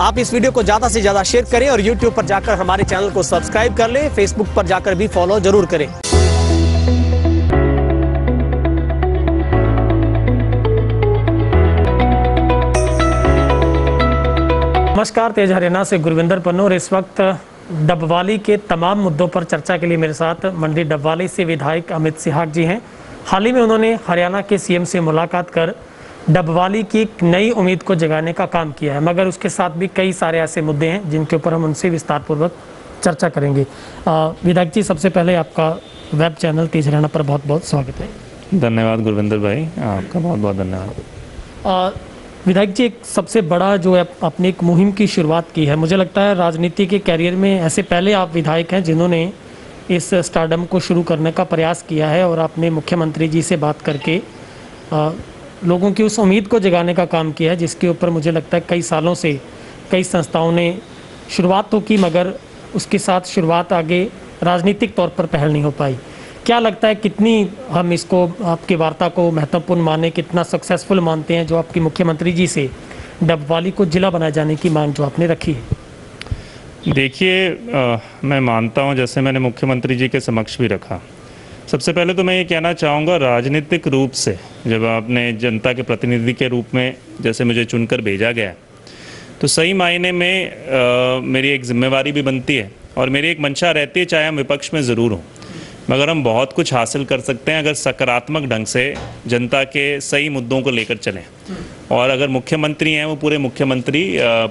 आप इस वीडियो को ज़्यादा से ज़्यादा शेयर करें और YouTube पर जाकर हमारे चैनल को सब्सक्राइब कर लें। Facebook पर जाकर भी फॉलो जरूर करें। नमस्कार, तेज हरियाणा से गुरविंदर पन्नू और इस वक्त डबवाली के तमाम मुद्दों पर चर्चा के लिए मेरे साथ मंडी डबवाली से विधायक अमित सिहाग जी हैं। हाल ही में उन्होंने हरियाणा के सीएम से मुलाकात कर डबवाली की एक नई उम्मीद को जगाने का काम किया है, मगर उसके साथ भी कई सारे ऐसे मुद्दे हैं जिनके ऊपर हम उनसे विस्तारपूर्वक चर्चा करेंगे। विधायक जी, सबसे पहले आपका वेब चैनल तेज हरियाणा पर बहुत बहुत स्वागत है। धन्यवाद गुरविंदर भाई, आपका बहुत बहुत धन्यवाद। विधायक जी, एक सबसे बड़ा जो है आपने एक मुहिम की शुरुआत की है। मुझे लगता है राजनीति के कैरियर में ऐसे पहले आप विधायक हैं जिन्होंने इस स्टारडम को शुरू करने का प्रयास किया है और आपने मुख्यमंत्री जी से बात करके लोगों की उस उम्मीद को जगाने का काम किया है, जिसके ऊपर मुझे लगता है कई सालों से कई संस्थाओं ने शुरुआत तो की, मगर उसके साथ शुरुआत आगे राजनीतिक तौर पर पहल नहीं हो पाई। क्या लगता है कितनी हम इसको आपकी वार्ता को महत्वपूर्ण माने, कितना सक्सेसफुल मानते हैं जो आपकी मुख्यमंत्री जी से डबवाली को जिला बनाए जाने की मांग जो आपने रखी है? देखिए, मैं मानता हूं, जैसे मैंने मुख्यमंत्री जी के समक्ष भी रखा। सबसे पहले तो मैं ये कहना चाहूँगा, राजनीतिक रूप से जब आपने जनता के प्रतिनिधि के रूप में जैसे मुझे चुनकर भेजा गया, तो सही मायने में मेरी एक जिम्मेवारी भी बनती है और मेरी एक मंशा रहती है, चाहे हम विपक्ष में ज़रूर हों, मगर हम बहुत कुछ हासिल कर सकते हैं अगर सकारात्मक ढंग से जनता के सही मुद्दों को लेकर चलें। और अगर मुख्यमंत्री हैं, वो पूरे मुख्यमंत्री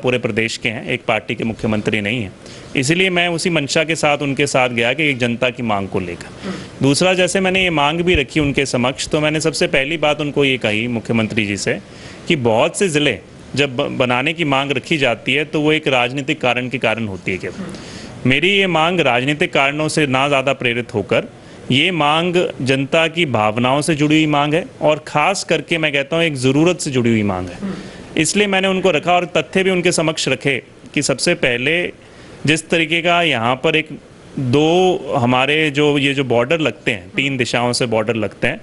पूरे प्रदेश के हैं, एक पार्टी के मुख्यमंत्री नहीं हैं। इसीलिए मैं उसी मंशा के साथ उनके साथ गया कि एक जनता की मांग को लेकर। दूसरा, जैसे मैंने ये मांग भी रखी उनके समक्ष, तो मैंने सबसे पहली बात उनको ये कही मुख्यमंत्री जी से कि बहुत से ज़िले जब बनाने की मांग रखी जाती है तो वो एक राजनीतिक कारण के कारण होती है। केवल मेरी ये मांग राजनीतिक कारणों से ना ज़्यादा प्रेरित होकर ये मांग जनता की भावनाओं से जुड़ी हुई मांग है और ख़ास करके मैं कहता हूँ एक ज़रूरत से जुड़ी हुई मांग है। इसलिए मैंने उनको रखा और तथ्य भी उनके समक्ष रखे कि सबसे पहले जिस तरीके का यहाँ पर एक दो हमारे जो बॉर्डर लगते हैं, 3 दिशाओं से बॉर्डर लगते हैं,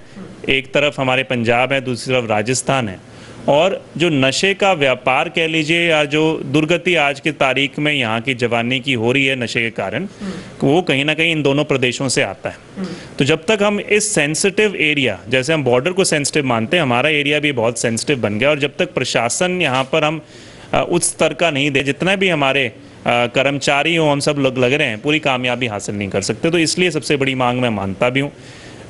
एक तरफ हमारे पंजाब है, दूसरी तरफ राजस्थान है, और जो नशे का व्यापार कह लीजिए या जो दुर्गति आज की तारीख में यहाँ की जवानी की हो रही है नशे के कारण, वो कहीं ना कहीं इन दोनों प्रदेशों से आता है। तो जब तक हम इस सेंसिटिव एरिया, जैसे हम बॉर्डर को सेंसिटिव मानते हैं, हमारा एरिया भी बहुत सेंसिटिव बन गया, और जब तक प्रशासन यहाँ पर हम उस स्तर का नहीं दे, जितना भी हमारे कर्मचारी हों, हम सब लोग लग रहे हैं, पूरी कामयाबी हासिल नहीं कर सकते। तो इसलिए सबसे बड़ी मांग मैं मानता भी हूँ।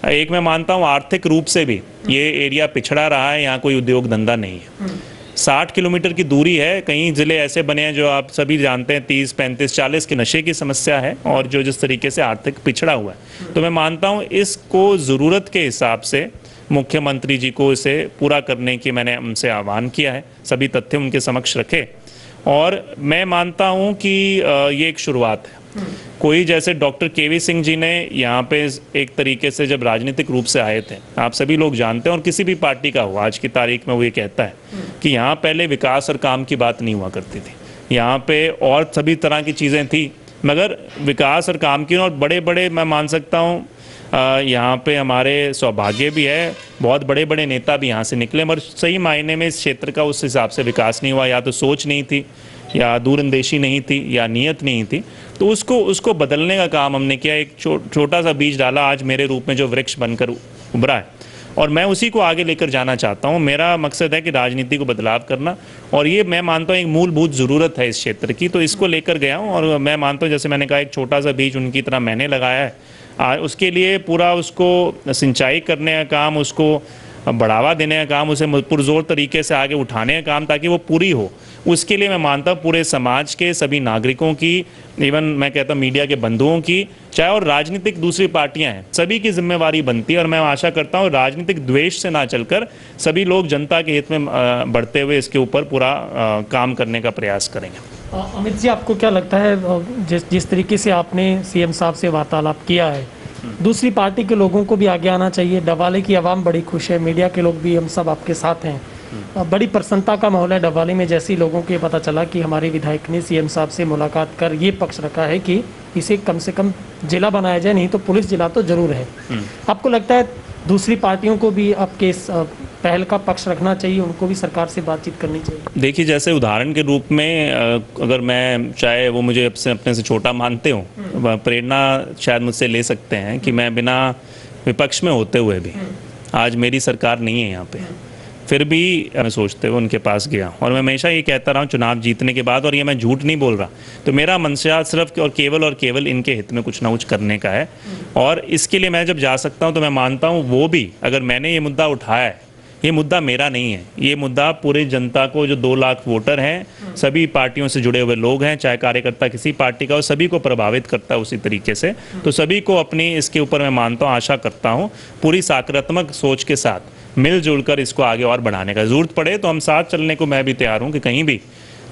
एक मैं मानता हूँ आर्थिक रूप से भी ये एरिया पिछड़ा रहा है, यहाँ कोई उद्योग धंधा नहीं है। 60 किलोमीटर की दूरी है, कई ज़िले ऐसे बने हैं जो आप सभी जानते हैं 30, 35, 40 की नशे की समस्या है, और जो जिस तरीके से आर्थिक पिछड़ा हुआ है, तो मैं मानता हूँ इसको ज़रूरत के हिसाब से मुख्यमंत्री जी को इसे पूरा करने की मैंने उनसे आह्वान किया है, सभी तथ्य उनके समक्ष रखे, और मैं मानता हूँ कि ये एक शुरुआत है। कोई जैसे डॉक्टर केवी सिंह जी ने यहाँ पे एक तरीके से जब राजनीतिक रूप से आए थे, आप सभी लोग जानते हैं, और किसी भी पार्टी का हो आज की तारीख में, वो ये कहता है कि यहाँ पहले विकास और काम की बात नहीं हुआ करती थी, यहाँ पे और सभी तरह की चीज़ें थी, मगर विकास और काम की, और बड़े बड़े मैं मान सकता हूँ यहाँ पे हमारे सौभाग्य भी है, बहुत बड़े बड़े नेता भी यहाँ से निकले, मगर सही मायने में इस क्षेत्र का उस हिसाब से विकास नहीं हुआ, या तो सोच नहीं थी, या दूरंदेशी नहीं थी, या नीयत नहीं थी। तो उसको बदलने का काम हमने किया, एक छोटा सा बीज डाला, आज मेरे रूप में जो वृक्ष बनकर उभरा है, और मैं उसी को आगे लेकर जाना चाहता हूँ। मेरा मकसद है कि राजनीति को बदलाव करना, और ये मैं मानता हूँ एक मूलभूत ज़रूरत है इस क्षेत्र की, तो इसको लेकर गया हूँ। और मैं मानता हूँ, जैसे मैंने कहा, एक छोटा सा बीज उनकी तरह मैंने लगाया है, उसके लिए पूरा उसको सिंचाई करने का काम, उसको बढ़ावा देने का काम, उसे पुरजोर तरीके से आगे उठाने का काम, ताकि वो पूरी हो, उसके लिए मैं मानता हूँ पूरे समाज के सभी नागरिकों की, इवन मैं कहता हूँ मीडिया के बंधुओं की, चाहे और राजनीतिक दूसरी पार्टियां हैं, सभी की जिम्मेवारी बनती है। और मैं आशा करता हूँ राजनीतिक द्वेष से ना चलकर सभी लोग जनता के हित में बढ़ते हुए इसके ऊपर पूरा काम करने का प्रयास करेंगे। अमित जी, आपको क्या लगता है जिस तरीके से आपने सीएम साहब से वार्तालाप किया है, दूसरी पार्टी के लोगों को भी आगे आना चाहिए? डबवाली की आवाम बड़ी खुश है, मीडिया के लोग भी, हम सब आपके साथ हैं, बड़ी प्रसन्नता का माहौल है डबवाली में। जैसे ही लोगों को पता चला कि हमारे विधायक ने सीएम साहब से मुलाकात कर ये पक्ष रखा है कि इसे कम से कम जिला बनाया जाए, नहीं तो पुलिस जिला तो जरूर है। आपको लगता है दूसरी पार्टियों को भी आपके इस पहल का पक्ष रखना चाहिए, उनको भी सरकार से बातचीत करनी चाहिए? देखिए, जैसे उदाहरण के रूप में अगर मैं, चाहे वो मुझे अपने से छोटा मानते हो, प्रेरणा शायद मुझसे ले सकते हैं कि मैं बिना विपक्ष में होते हुए भी, आज मेरी सरकार नहीं है यहाँ पे, फिर भी मैं सोचते हुए उनके पास गया। और मैं हमेशा ये कहता रहा हूँ चुनाव जीतने के बाद, और ये मैं झूठ नहीं बोल रहा, तो मेरा मंशा सिर्फ और केवल इनके हित में कुछ ना कुछ करने का है। और इसके लिए मैं जब जा सकता हूँ तो मैं मानता हूँ वो भी, अगर मैंने ये मुद्दा उठाया है, ये मुद्दा मेरा नहीं है, ये मुद्दा पूरे जनता को, जो 2 लाख वोटर हैं, सभी पार्टियों से जुड़े हुए लोग हैं, चाहे कार्यकर्ता किसी पार्टी का हो, सभी को प्रभावित करता है उसी तरीके से। तो सभी को अपनी इसके ऊपर मैं मानता हूँ, आशा करता हूँ, पूरी सकारात्मक सोच के साथ मिलजुल कर इसको आगे और बढ़ाने का, ज़रूरत पड़े तो हम साथ चलने को मैं भी तैयार हूँ कि कहीं भी,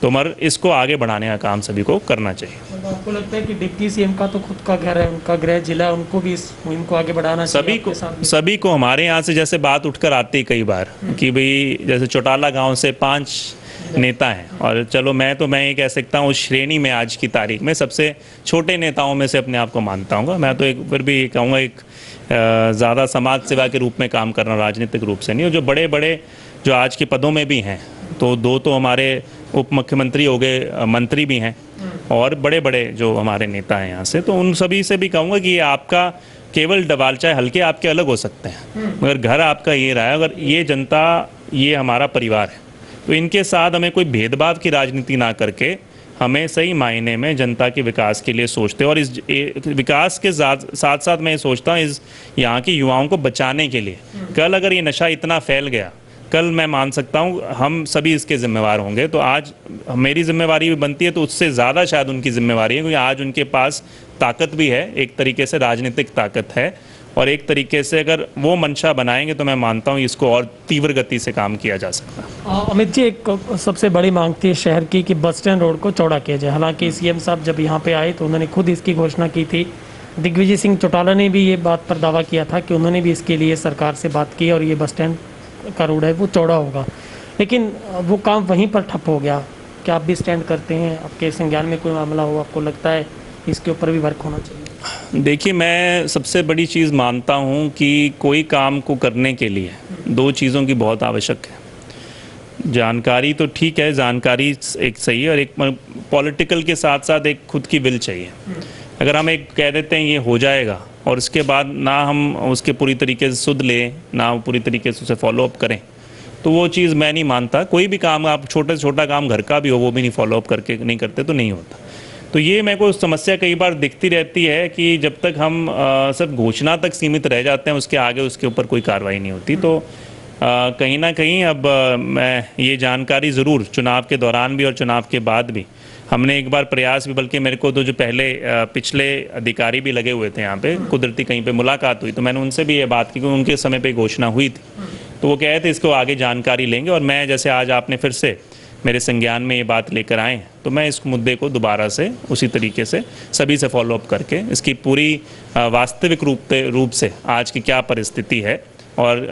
तो मगर इसको आगे बढ़ाने का काम सभी को करना चाहिए। आपको लगता है कि डिप्टी सीएम का तो खुद का घर है, उनका गृह जिला, उनको भी इस मुहिम को आगे बढ़ाना चाहिए? सभी को हमारे यहाँ से जैसे बात उठकर आती है कई बार कि भाई जैसे चौटाला गांव से 5 नेता हैं, और चलो मैं ये कह सकता हूँ उस श्रेणी में आज की तारीख में सबसे छोटे नेताओं में से अपने आप को मानता हूँ। मैं तो एक फिर भी कहूँगा एक ज़्यादा समाज सेवा के रूप में काम करना, राजनीतिक रूप से नहीं। और जो बड़े बड़े जो आज के पदों में भी हैं, तो 2 तो हमारे उप मुख्यमंत्री हो गए, मंत्री भी हैं, और बड़े बड़े जो हमारे नेता हैं यहाँ से, तो उन सभी से भी कहूँगा कि ये आपका केवल डबाल, चाहे हल्के आपके अलग हो सकते हैं, मगर घर आपका ये रहा है। अगर ये जनता, ये हमारा परिवार है, तो इनके साथ हमें कोई भेदभाव की राजनीति ना करके हमें सही मायने में जनता के विकास के लिए सोचते हैं। और इस विकास के साथ साथ मैं सोचता हूँ इस यहाँ के युवाओं को बचाने के लिए, कल अगर ये नशा इतना फैल गया, कल मैं मान सकता हूँ हम सभी इसके जिम्मेवार होंगे। तो आज मेरी जिम्मेवारी भी बनती है, तो उससे ज़्यादा शायद उनकी जिम्मेवारी है, क्योंकि आज उनके पास ताकत भी है, एक तरीके से राजनीतिक ताकत है, और एक तरीके से अगर वो मंशा बनाएंगे तो मैं मानता हूँ इसको और तीव्र गति से काम किया जा सकता है। अमित जी, एक सबसे बड़ी मांग थी शहर की कि बस स्टैंड रोड को चौड़ा किया जाए। हालांकि सीएम साहब जब यहाँ पे आए तो उन्होंने खुद इसकी घोषणा की थी। दिग्विजय सिंह चौटाला ने भी ये बात पर दावा किया था कि उन्होंने भी इसके लिए सरकार से बात की और ये बस स्टैंड का रोड है वो चौड़ा होगा, लेकिन वो काम वहीं पर ठप हो गया। क्या आप भी स्टैंड करते हैं? आपके संज्ञान में कोई मामला हो, आपको लगता है इसके ऊपर भी वर्क होना चाहिए? देखिए, मैं सबसे बड़ी चीज़ मानता हूँ कि कोई काम को करने के लिए 2 चीज़ों की बहुत आवश्यक है। जानकारी तो ठीक है, जानकारी एक सही है, और एक पॉलिटिकल के साथ साथ एक खुद की विल चाहिए। अगर हम एक कह देते हैं ये हो जाएगा, और उसके बाद ना हम उसके पूरी तरीके से सुध लें, ना पूरी तरीके से उसे फॉलोअप करें, तो वो चीज़ मैं नहीं मानता। कोई भी काम, आप छोटे से छोटा काम घर का भी हो, वो भी नहीं फॉलोअप करके नहीं करते तो नहीं होता। तो ये मेरे को समस्या कई बार दिखती रहती है कि जब तक हम सिर्फ घोषणा तक सीमित रह जाते हैं, उसके आगे उसके ऊपर कोई कार्रवाई नहीं होती। तो कहीं ना कहीं अब मैं ये जानकारी ज़रूर चुनाव के दौरान भी और चुनाव के बाद भी हमने एक बार प्रयास भी, बल्कि मेरे को तो जो पहले पिछले अधिकारी भी लगे हुए थे यहाँ पे, कुदरती कहीं पे मुलाकात हुई, तो मैंने उनसे भी ये बात की कि उनके समय पे घोषणा हुई थी, तो वो कह रहे थे इसको आगे जानकारी लेंगे। और मैं जैसे आज आपने फिर से मेरे संज्ञान में ये बात लेकर आए हैं, तो मैं इस मुद्दे को दोबारा से उसी तरीके से सभी से फॉलोअप करके इसकी पूरी वास्तविक रूप से आज की क्या परिस्थिति है और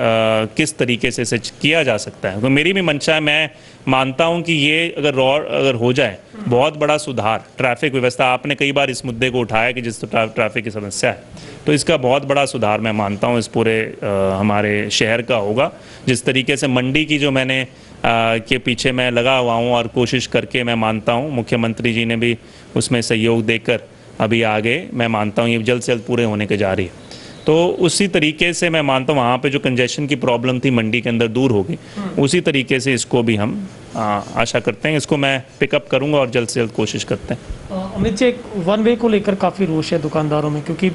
किस तरीके से इसे किया जा सकता है। तो मेरी भी मंशा है, मैं मानता हूं कि ये अगर हो जाए बहुत बड़ा सुधार ट्रैफिक व्यवस्था, आपने कई बार इस मुद्दे को उठाया कि जिस ट्रैफिक की समस्या है, तो इसका बहुत बड़ा सुधार मैं मानता हूं इस पूरे हमारे शहर का होगा। जिस तरीके से मंडी की जो मैंने के पीछे मैं लगा हुआ हूँ और कोशिश करके मैं मानता हूँ मुख्यमंत्री जी ने भी उसमें सहयोग देकर अभी आगे मैं मानता हूँ ये जल्द से जल्द पूरे होने के जा रही है। तो उसी तरीके से मैं मानता हूँ वहाँ पे जो कंजेशन की प्रॉब्लम थी मंडी के अंदर दूर होगी, उसी तरीके से इसको भी हम आशा करते हैं, इसको मैं पिकअप करूँगा और जल्द से जल्द कोशिश करते हैं। अमित जी, एक वन वे को लेकर काफ़ी रोष है दुकानदारों में, क्योंकि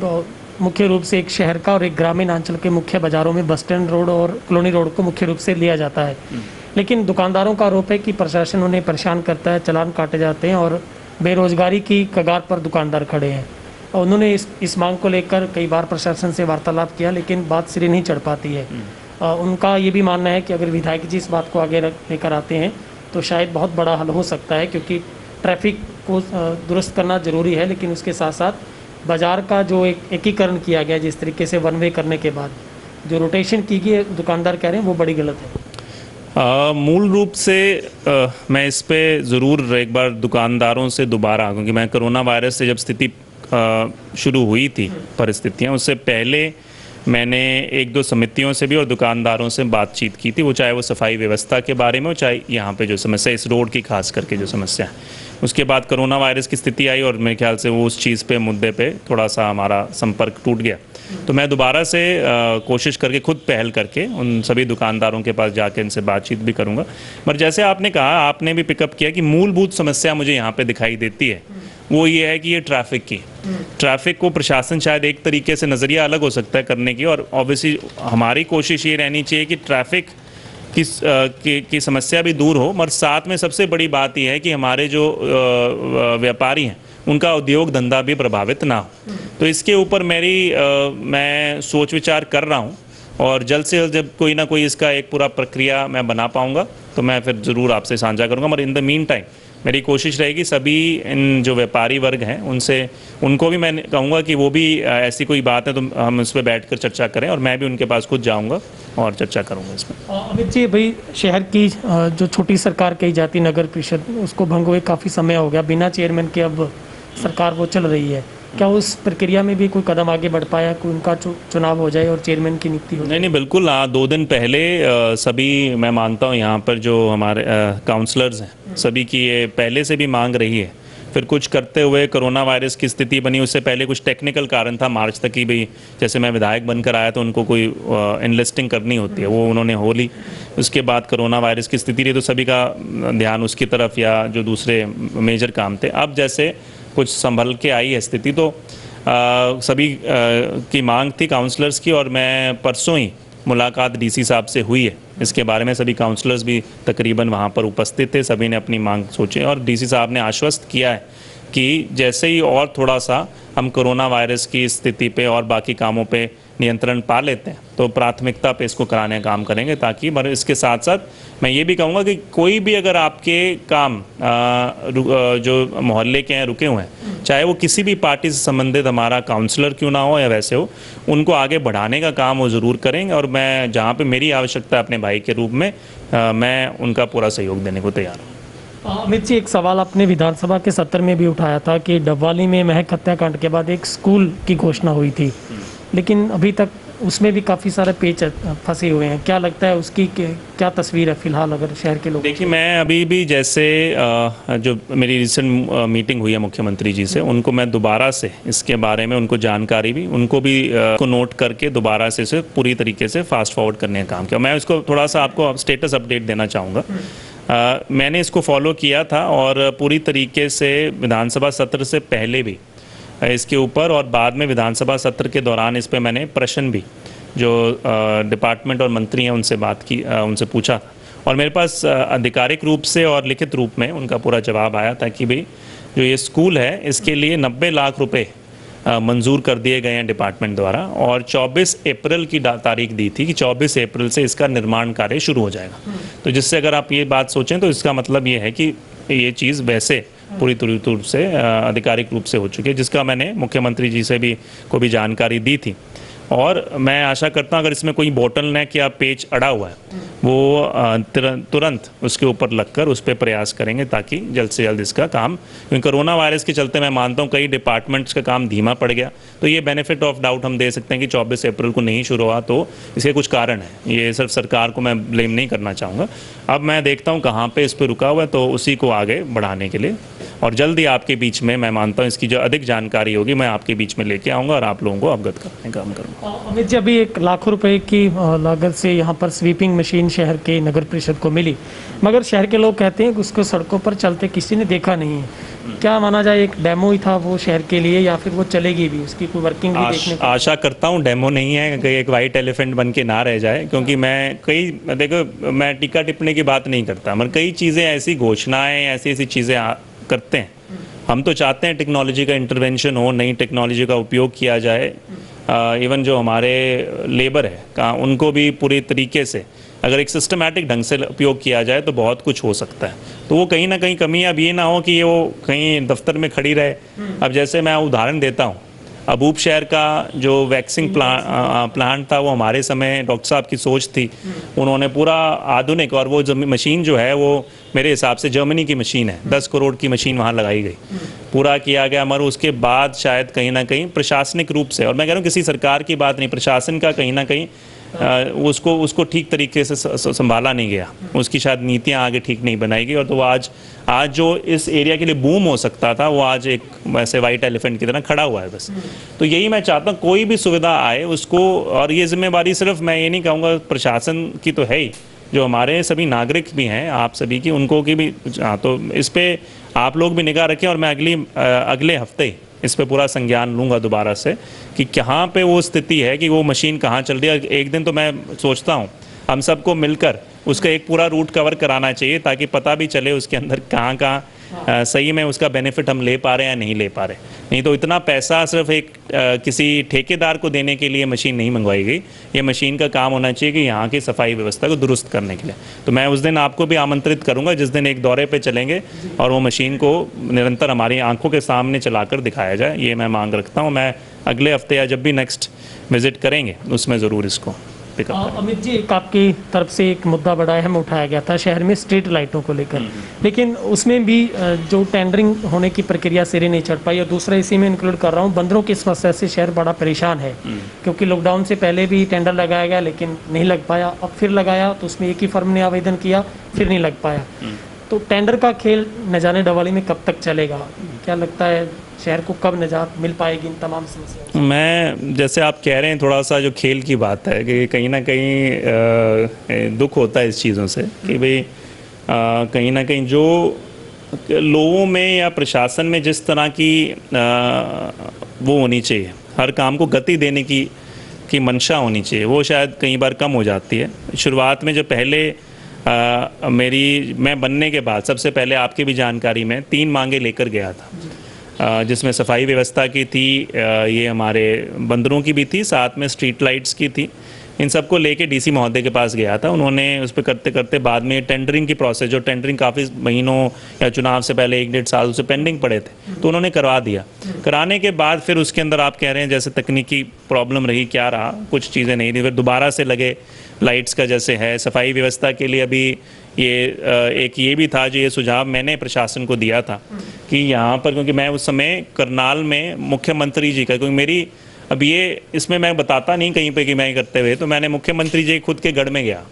मुख्य रूप से एक शहर का और एक ग्रामीण अंचल के मुख्य बाज़ारों में बस स्टैंड रोड और कॉलोनी रोड को मुख्य रूप से लिया जाता है, लेकिन दुकानदारों का आरोप है कि प्रशासन उन्हें परेशान करता है, चालान काटे जाते हैं और बेरोजगारी की कगार पर दुकानदार खड़े हैं। और उन्होंने इस मांग को लेकर कई बार प्रशासन से वार्तालाप किया, लेकिन बात सिरे नहीं चढ़ पाती है। उनका ये भी मानना है कि अगर विधायक जी इस बात को आगे लेकर आते हैं तो शायद बहुत बड़ा हल हो सकता है, क्योंकि ट्रैफिक को दुरुस्त करना ज़रूरी है, लेकिन उसके साथ साथ बाज़ार का जो एकीकरण किया गया जिस तरीके से वन वे करने के बाद जो रोटेशन की गई दुकानदार कह रहे हैं वो बड़ी गलत है। मूल रूप से मैं इस पे ज़रूर एक बार दुकानदारों से दोबारा, क्योंकि मैं कोरोना वायरस से जब स्थिति शुरू हुई थी परिस्थितियाँ, उससे पहले मैंने एक दो समितियों से भी और दुकानदारों से बातचीत की थी, वो चाहे वो सफाई व्यवस्था के बारे में हो, चाहे यहाँ पे जो समस्या इस रोड की खास करके जो समस्या है। उसके बाद कोरोना वायरस की स्थिति आई और मेरे ख्याल से वो उस चीज़ पे मुद्दे पे थोड़ा सा हमारा संपर्क टूट गया। तो मैं दोबारा से कोशिश करके खुद पहल करके उन सभी दुकानदारों के पास जाके इनसे बातचीत भी करूँगा। मगर जैसे आपने कहा, आपने भी पिकअप किया कि मूलभूत समस्या मुझे यहाँ पे दिखाई देती है, वो ये है कि ये ट्रैफिक को प्रशासन शायद एक तरीके से नज़रिया अलग हो सकता है करने की, और ऑब्वियसली हमारी कोशिश ये रहनी चाहिए कि ट्रैफिक की समस्या भी दूर हो, मगर साथ में सबसे बड़ी बात यह है कि हमारे जो व्यापारी हैं उनका उद्योग धंधा भी प्रभावित ना हो। तो इसके ऊपर मैं सोच विचार कर रहा हूँ, और जल्द से जल्द जब कोई ना कोई इसका एक पूरा प्रक्रिया मैं बना पाऊँगा तो मैं फिर ज़रूर आपसे साझा करूँगा। मगर इन द मीन टाइम मेरी कोशिश रहेगी सभी इन जो व्यापारी वर्ग हैं उनको भी मैं कहूँगा कि वो भी ऐसी कोई बात है तो हम इस पर बैठकर चर्चा करें, और मैं भी उनके पास खुद जाऊँगा और चर्चा करूँगा इसमें। अमित जी, भाई शहर की जो छोटी सरकार कही जाती नगर परिषद, उसको भंग हुए काफ़ी समय हो गया, बिना चेयरमैन के अब सरकार वो चल रही है। क्या उस प्रक्रिया में भी कोई कदम आगे बढ़ पाया, कोई उनका चुनाव हो जाए और चेयरमैन की नियुक्ति हो जाए? नहीं, बिल्कुल। 2 दिन पहले सभी, मैं मानता हूँ यहाँ पर जो हमारे काउंसलर्स हैं सभी की ये पहले से भी मांग रही है। फिर कुछ करते हुए कोरोना वायरस की स्थिति बनी, उससे पहले कुछ टेक्निकल कारण था मार्च तक की भी, जैसे मैं विधायक बनकर आया तो उनको कोई इनलिस्टिंग करनी होती है, वो उन्होंने हो ली। उसके बाद कोरोना वायरस की स्थिति रही तो सभी का ध्यान उसकी तरफ, या जो दूसरे मेजर काम थे। अब जैसे कुछ संभल के आई है स्थिति, तो सभी की मांग थी काउंसलर्स की, और मैं परसों ही मुलाकात डीसी साहब से हुई है इसके बारे में। सभी काउंसलर्स भी तकरीबन वहाँ पर उपस्थित थे, सभी ने अपनी मांग सोची, और डीसी साहब ने आश्वस्त किया है कि जैसे ही और थोड़ा सा हम कोरोना वायरस की स्थिति पे और बाकी कामों पे नियंत्रण पा लेते हैं तो प्राथमिकता पे इसको कराने का काम करेंगे। ताकि मगर इसके साथ साथ मैं ये भी कहूँगा कि कोई भी अगर आपके काम जो मोहल्ले के हैं रुके हुए हैं, चाहे वो किसी भी पार्टी से संबंधित हमारा काउंसलर क्यों ना हो या वैसे हो, उनको आगे बढ़ाने का काम वो ज़रूर करेंगे। और मैं जहाँ पे मेरी आवश्यकता है अपने भाई के रूप में, मैं उनका पूरा सहयोग देने को तैयार हूँ। अमित जी, एक सवाल आपने विधानसभा के सत्र में भी उठाया था कि डबवाली में महक हत्याकांड के बाद एक स्कूल की घोषणा हुई थी, लेकिन अभी तक उसमें भी काफ़ी सारे पेच फंसे हुए हैं। क्या लगता है उसकी क्या तस्वीर है फिलहाल अगर शहर के लोग? देखिए, मैं अभी भी जैसे जो मेरी रिसेंट मीटिंग हुई है मुख्यमंत्री जी से, उनको मैं दोबारा से इसके बारे में उनको जानकारी भी उनको भी को नोट करके दोबारा से इसे पूरी तरीके से फास्ट फॉरवर्ड करने का काम किया। मैं इसको थोड़ा सा आपको स्टेटस अपडेट देना चाहूँगा। मैंने इसको फॉलो किया था, और पूरी तरीके से विधानसभा सत्र से पहले भी इसके ऊपर, और बाद में विधानसभा सत्र के दौरान इस पे मैंने प्रश्न भी जो डिपार्टमेंट और मंत्री हैं उनसे बात की, उनसे पूछा, और मेरे पास आधिकारिक रूप से और लिखित रूप में उनका पूरा जवाब आया था कि भाई जो ये स्कूल है इसके लिए 90 लाख रुपए मंजूर कर दिए गए हैं डिपार्टमेंट द्वारा, और 24 अप्रैल की तारीख दी थी कि 24 अप्रैल से इसका निर्माण कार्य शुरू हो जाएगा। तो जिससे अगर आप ये बात सोचें तो इसका मतलब ये है कि ये चीज़ वैसे पूरी रूप से आधिकारिक रूप से हो चुकी है, जिसका मैंने मुख्यमंत्री जी से भी जानकारी दी थी। और मैं आशा करता हूँ अगर इसमें कोई बोटल नेक या पेच अड़ा हुआ है वो तुरंत उसके ऊपर लगकर उस पर प्रयास करेंगे ताकि जल्द से जल्द इसका काम, क्योंकि कोरोना वायरस के चलते मैं मानता हूँ कई डिपार्टमेंट्स का काम धीमा पड़ गया, तो ये बेनिफिट ऑफ डाउट हम दे सकते हैं कि 24 अप्रैल को नहीं शुरू हुआ तो इसके कुछ कारण है। ये सिर्फ सरकार को मैं ब्लेम नहीं करना चाहूँगा। अब मैं देखता हूँ कहाँ पर इस पर रुका हुआ है तो उसी को आगे बढ़ाने के लिए, और जल्द ही आपके बीच में मैं मानता हूँ इसकी जो अधिक जानकारी होगी मैं आपके बीच में लेके आऊँगा और आप लोगों को अवगत करने का काम करूँगा। अमित जी, अभी 1 लाख रुपए की लागत से यहाँ पर स्वीपिंग मशीन शहर के नगर परिषद को मिली, मगर शहर के लोग कहते हैं कि उसको सड़कों पर चलते किसी ने देखा नहीं है। क्या माना जाए, एक डेमो ही था वो शहर के लिए या फिर वो चलेगी भी, उसकी कोई वर्किंग भी देखने को? आशा करता हूँ डेमो नहीं है, कहीं एक वाइट एलिफेंट बन के ना रह जाए, क्योंकि देखो मैं टीका टिप्पणी की बात नहीं करता, मगर कई चीज़ें ऐसी घोषणाएँ ऐसी चीज़ें करते हैं। हम तो चाहते हैं टेक्नोलॉजी का इंटरवेंशन हो, नई टेक्नोलॉजी का उपयोग किया जाए। इवन जो हमारे लेबर है उनको भी पूरी तरीके से अगर एक सिस्टमैटिक ढंग से उपयोग किया जाए तो बहुत कुछ हो सकता है। तो वो कहीं ना कहीं कमी अब ये ना हो कि वो कहीं दफ्तर में खड़ी रहे। अब जैसे मैं उदाहरण देता हूँ, अबूब शहर का जो वैक्सिंग प्लांट था वो हमारे समय डॉक्टर साहब की सोच थी, उन्होंने पूरा आधुनिक, और वो मशीन जो है वो मेरे हिसाब से जर्मनी की मशीन है, 10 करोड़ की मशीन वहाँ लगाई गई, पूरा किया गया। मगर उसके बाद शायद कहीं ना कहीं प्रशासनिक रूप से, और मैं कह रहा हूँ किसी सरकार की बात नहीं, प्रशासन का कहीं ना कहीं उसको ठीक तरीके से संभाला नहीं गया, उसकी शायद नीतियाँ आगे ठीक नहीं बनाई गई, और तो आज जो इस एरिया के लिए बूम हो सकता था वो आज एक वैसे वाइट एलिफेंट की तरह खड़ा हुआ है बस। तो यही मैं चाहता हूँ, कोई भी सुविधा आए उसको, और ये जिम्मेवारी सिर्फ मैं ये नहीं कहूँगा प्रशासन की तो है ही, जो हमारे सभी नागरिक भी हैं, आप सभी की, उनको की भी, हाँ, तो इस पर आप लोग भी निगाह रखें। और मैं अगले हफ्ते इस पे पूरा संज्ञान लूँगा दोबारा से कि कहाँ पे वो स्थिति है, कि वो मशीन कहाँ चल रही है। एक दिन तो मैं सोचता हूँ हम सबको मिलकर उसका एक पूरा रूट कवर कराना चाहिए, ताकि पता भी चले उसके अंदर कहाँ सही में उसका बेनिफिट हम ले पा रहे हैं या नहीं ले पा रहे। नहीं तो इतना पैसा सिर्फ एक किसी ठेकेदार को देने के लिए मशीन नहीं मंगवाई गई, ये मशीन का काम होना चाहिए कि यहाँ की सफाई व्यवस्था को दुरुस्त करने के लिए। तो मैं उस दिन आपको भी आमंत्रित करूँगा जिस दिन एक दौरे पे चलेंगे और वो मशीन को निरंतर हमारी आंखों के सामने चलाकर दिखाया जाए, ये मैं मांग रखता हूँ। मैं अगले हफ्ते या जब भी नेक्स्ट विजिट करेंगे उसमें ज़रूर इसको पिकअप करेंगे। अमित जी, एक आपकी तरफ से एक मुद्दा बड़ा अहम उठाया गया था शहर में स्ट्रीट लाइटों को लेकर, लेकिन उसमें भी जो टेंडरिंग होने की प्रक्रिया सिरे नहीं चढ़ पाई, और दूसरा इसी में इंक्लूड कर रहा हूँ, बंदरों की समस्या से शहर बड़ा परेशान है, क्योंकि लॉकडाउन से पहले भी टेंडर लगाया गया लेकिन नहीं लग पाया, अब फिर लगाया तो उसमें एक ही फर्म ने आवेदन किया, फिर नहीं लग पाया। तो टेंडर का खेल न जाने दिवाली में कब तक चलेगा? क्या लगता है शहर को कब निजात मिल पाएगी इन तमाम समस्याओं? मैं, जैसे आप कह रहे हैं, थोड़ा सा जो खेल की बात है कि कहीं ना कहीं दुख होता है इस चीज़ों से कि भाई कहीं ना कहीं जो लोगों में या प्रशासन में जिस तरह की वो होनी चाहिए, हर काम को गति देने की मंशा होनी चाहिए, वो शायद कई बार कम हो जाती है। शुरुआत में जो पहले मैं बनने के बाद सबसे पहले आपकी भी जानकारी में 3 मांगे लेकर गया था, जिसमें सफाई व्यवस्था की थी, ये हमारे बंदरों की भी थी, साथ में स्ट्रीट लाइट्स की थी। इन सबको लेके डीसी महोदय के पास गया था। उन्होंने उस पर करते करते बाद में टेंडरिंग की प्रोसेस, जो टेंडरिंग काफ़ी महीनों या चुनाव से पहले 1-1.5 साल से पेंडिंग पड़े थे, तो उन्होंने करवा दिया। कराने के बाद फिर उसके अंदर आप कह रहे हैं जैसे तकनीकी प्रॉब्लम रही, क्या रहा, कुछ चीज़ें नहीं थी, फिर दोबारा से लगे लाइट्स का जैसे है। सफाई व्यवस्था के लिए अभी ये भी था जो ये सुझाव मैंने प्रशासन को दिया था कि यहाँ पर, क्योंकि मैं उस समय करनाल में मुख्यमंत्री जी का, क्योंकि मेरी अब ये इसमें मैं बताता नहीं कहीं पे कि मैं करते हुए, तो मैंने मुख्यमंत्री जी खुद के गढ़ में गया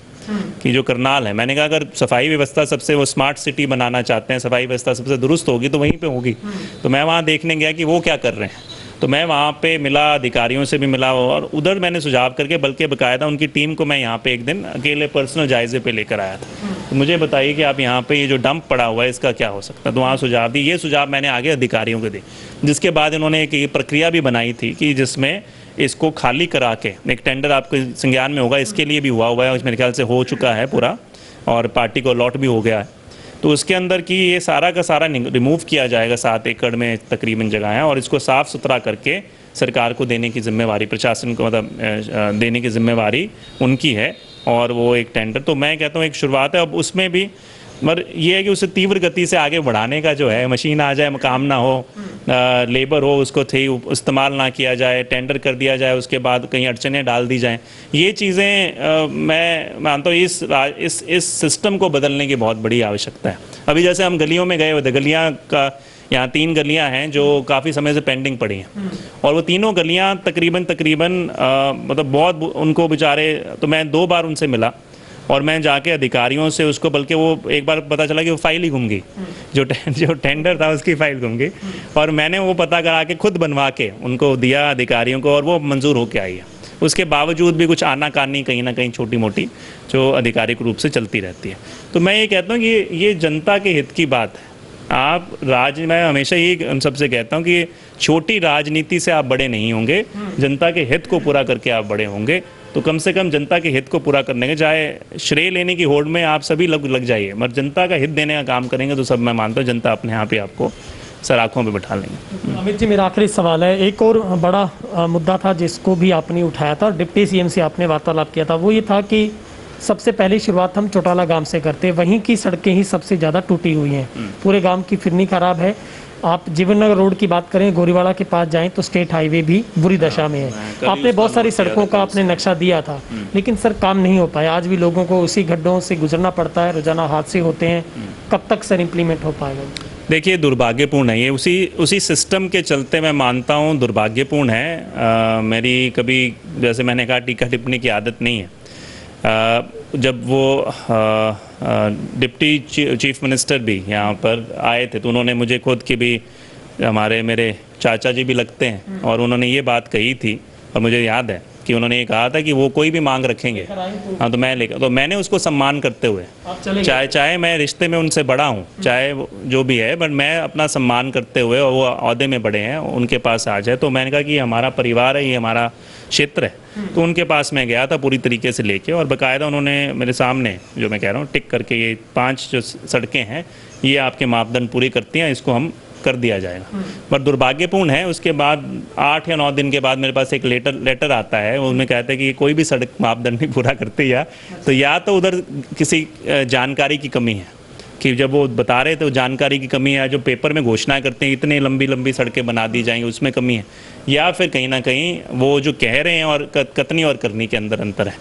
कि जो करनाल है, मैंने कहा अगर सफाई व्यवस्था सबसे, वो स्मार्ट सिटी बनाना चाहते हैं, सफाई व्यवस्था सबसे दुरुस्त होगी तो वहीं पे होगी। तो मैं वहाँ देखने गया कि वो क्या कर रहे हैं, तो मैं वहाँ पे मिला, अधिकारियों से भी मिला, और उधर मैंने सुझाव करके, बल्कि बकायदा उनकी टीम को मैं यहाँ पे एक दिन अकेले पर्सनल जायजे पे लेकर आया था। तो मुझे बताइए कि आप यहाँ पे ये जो डंप पड़ा हुआ है इसका क्या हो सकता है, तो वहाँ सुझाव दी। ये सुझाव मैंने आगे अधिकारियों को दी, जिसके बाद इन्होंने एक प्रक्रिया भी बनाई थी कि जिसमें इसको खाली करा के, एक टेंडर आपके संज्ञान में होगा, इसके लिए भी हुआ है, मेरे ख्याल से हो चुका है पूरा, और पार्टी को अलॉट भी हो गया है। तो उसके अंदर की ये सारा का सारा रिमूव किया जाएगा, 7 एकड़ में तकरीबन जगह है, और इसको साफ़ सुथरा करके सरकार को देने की जिम्मेवारी, प्रशासन को मतलब देने की जिम्मेवारी उनकी है, और वो एक टेंडर, तो मैं कहता हूँ एक शुरुआत है। अब उसमें भी मगर ये है कि उसे तीव्र गति से आगे बढ़ाने का जो है, मशीन आ जाए, काम ना हो, लेबर हो, उसको इस्तेमाल ना किया जाए, टेंडर कर दिया जाए, उसके बाद कहीं अड़चनें डाल दी जाएं, ये चीज़ें मैं मानता हूँ इस सिस्टम को बदलने की बहुत बड़ी आवश्यकता है। अभी जैसे हम गलियों में गए हुए थे, गलियाँ का यहाँ 3 गलियाँ हैं जो काफ़ी समय से पेंडिंग पड़ी हैं, और वो तीनों गलियाँ तकरीबन मतलब बहुत उनको बेचारे, तो मैं 2 बार उनसे मिला और मैं जाके अधिकारियों से उसको, बल्कि वो एक बार पता चला कि वो फाइल ही गुम गई, जो टेंडर था उसकी फाइल गुम गई, और मैंने वो पता करा के खुद बनवा के उनको दिया अधिकारियों को, और वो मंजूर होके आई है। उसके बावजूद भी कुछ आनाकानी कहीं ना कहीं छोटी मोटी जो आधिकारिक रूप से चलती रहती है। तो मैं ये कहता हूँ कि ये जनता के हित की बात है। मैं हमेशा यही सबसे कहता हूँ कि छोटी राजनीति से आप बड़े नहीं होंगे, जनता के हित को पूरा करके आप बड़े होंगे। तो कम से कम जनता के हित को पूरा करने के, चाहे श्रेय लेने की होड़ में आप सभी लग जाइए, मगर जनता का हित देने का काम करेंगे तो सब, मैं मानता हूँ जनता अपने यहाँ पे आपको सराखों पे बैठा लेंगे। अमित जी, मेरा आखिरी सवाल है, एक और बड़ा मुद्दा था जिसको भी आपने उठाया था, डिप्टी सीएम से आपने वार्तालाप किया था, वो ये था कि सबसे पहली शुरुआत हम चौटाला गांव से करते हैं। वहीं की सड़कें ही सबसे ज़्यादा टूटी हुई हैं, पूरे गांव की फिरनी खराब है। आप जीवन नगर रोड की बात करें, गोरीवाड़ा के पास जाएं तो स्टेट हाईवे भी बुरी दशा में है। आपने बहुत सारी सड़कों का आपने नक्शा दिया था, लेकिन सर काम नहीं हो पाया। आज भी लोगों को उसी गड्ढों से गुजरना पड़ता है, रोजाना हादसे होते हैं। कब तक सर इम्प्लीमेंट हो पाएगा? देखिए, दुर्भाग्यपूर्ण है ये, उसी सिस्टम के चलते मैं मानता हूँ दुर्भाग्यपूर्ण है। मेरी कभी, जैसे मैंने कहा, टीका टिप्पणी की आदत नहीं है। जब वो डिप्टी चीफ मिनिस्टर भी यहाँ पर आए थे तो उन्होंने मुझे खुद की भी, मेरे चाचा जी भी लगते हैं, और उन्होंने ये बात कही थी, और मुझे याद है कि उन्होंने ये कहा था कि वो कोई भी मांग रखेंगे, हाँ तो मैं लेकर, तो मैंने उसको सम्मान करते हुए, चाहे मैं रिश्ते में उनसे बड़ा हूँ, चाहे वो जो भी है, बट मैं अपना सम्मान करते हुए, और वो ओहदे में बड़े हैं, उनके पास आ जाए, तो मैंने कहा कि हमारा परिवार है, ये हमारा क्षेत्र है। तो उनके पास मैं गया था पूरी तरीके से लेके, और बाकायदा उन्होंने मेरे सामने, जो मैं कह रहा हूँ, टिक करके ये 5 जो सड़कें हैं ये आपके मापदंड पूरी करती हैं, इसको हम कर दिया जाएगा। पर दुर्भाग्यपूर्ण है, उसके बाद 8 या 9 दिन के बाद मेरे पास एक लेटर आता है, उनमें कहते हैं कि कोई भी सड़क मापदंड नहीं पूरा करते, या तो उधर किसी जानकारी की कमी है, कि जब वो बता रहे थे जानकारी की कमी है, जो पेपर में घोषणाएं करते हैं इतनी लंबी लंबी सड़कें बना दी जाएंगी, उसमें कमी है, या फिर कहीं ना कहीं वो जो कह रहे हैं और कथनी और करनी के अंदर अंतर है।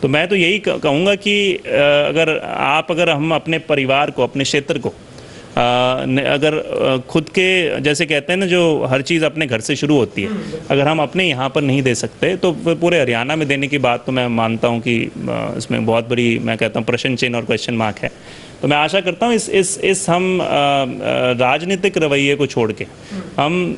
तो मैं तो यही कहूँगा कि अगर हम अपने परिवार को, अपने क्षेत्र को, अगर खुद के, जैसे कहते हैं ना, जो हर चीज़ अपने घर से शुरू होती है, अगर हम अपने यहाँ पर नहीं दे सकते तो पूरे हरियाणा में देने की बात तो मैं मानता हूँ कि इसमें बहुत बड़ी, मैं कहता हूँ, प्रश्न चिन्ह और क्वेश्चन मार्क है। तो मैं आशा करता हूँ इस हम राजनीतिक रवैये को छोड़ के हम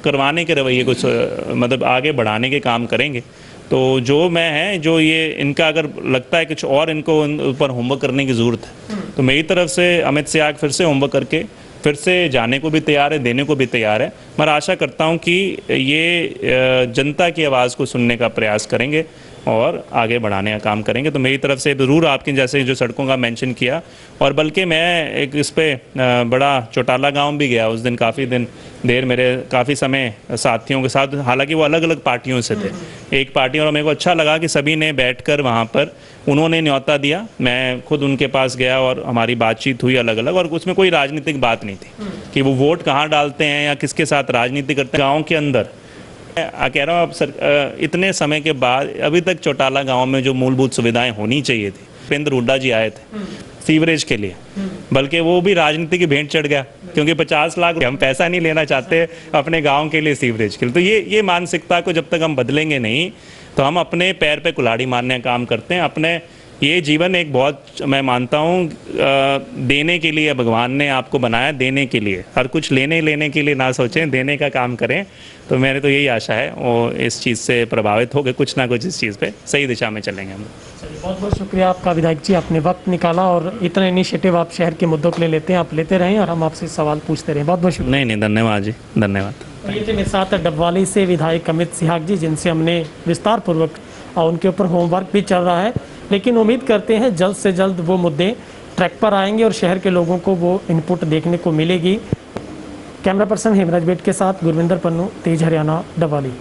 करवाने के रवैये को मतलब आगे बढ़ाने के काम करेंगे। तो जो मैं है, जो ये इनका अगर लगता है कुछ और इनको ऊपर होमवर्क करने की ज़रूरत है, तो मेरी तरफ से अमित सियाग फिर से होमवर्क करके फिर से जाने को भी तैयार है, देने को भी तैयार है। मैं आशा करता हूं कि ये जनता की आवाज़ को सुनने का प्रयास करेंगे और आगे बढ़ाने का काम करेंगे। तो मेरी तरफ से ज़रूर आपके जैसे जो सड़कों का मेंशन किया, और बल्कि मैं एक इस पे बड़ा चौटाला गांव भी गया उस दिन, काफ़ी देर मेरे काफ़ी समय साथियों के साथ, हालांकि वो अलग अलग पार्टियों से थे, एक पार्टी, और मेरे को अच्छा लगा कि सभी ने बैठकर वहाँ पर उन्होंने न्योता दिया, मैं खुद उनके पास गया और हमारी बातचीत हुई अलग अलग, और उसमें कोई राजनीतिक बात नहीं थी कि वो वोट कहाँ डालते हैं या किसके साथ राजनीति करते हैं। गाँव के अंदर मैं कह रहा हूँ, अब इतने समय के बाद अभी तक चौटाला गांव में जो मूलभूत सुविधाएं होनी चाहिए थी, भूपेंद्र हुड्डा जी आए थे सीवरेज के लिए, बल्कि वो भी राजनीति की भेंट चढ़ गया, क्योंकि 50 लाख हम पैसा नहीं लेना चाहते अपने गांव के लिए, सीवरेज के लिए। तो ये मानसिकता को जब तक हम बदलेंगे नहीं, तो हम अपने पैर पे कुल्हाड़ी मारने का काम करते हैं। अपने ये जीवन एक बहुत, मैं मानता हूँ, देने के लिए भगवान ने आपको बनाया, देने के लिए, हर कुछ लेने के लिए ना सोचें, देने का काम करें। तो मेरे तो यही आशा है, और इस चीज़ से प्रभावित हो गए, कुछ ना कुछ इस चीज़ पे सही दिशा में चलेंगे हम। बहुत बहुत शुक्रिया आपका विधायक जी, आपने वक्त निकाला और इतना इनिशिएटिव आप शहर के मुद्दों के लिए लेते हैं, आप लेते रहें और हम आपसे सवाल पूछते रहें। बहुत बहुत शुक्रिया। नहीं, धन्यवाद जी, धन्यवाद। ये थे मेरे साथ डबवाली से विधायक अमित सियाग जी, जिनसे हमने विस्तार पूर्वक, और उनके ऊपर होमवर्क भी चल रहा है, लेकिन उम्मीद करते हैं जल्द से जल्द वो मुद्दे ट्रैक पर आएंगे और शहर के लोगों को वो इनपुट देखने को मिलेगी। कैमरा पर्सन हेमराज बेट के साथ गुरविंदर पन्नू, तेज हरियाणा, डबवाली।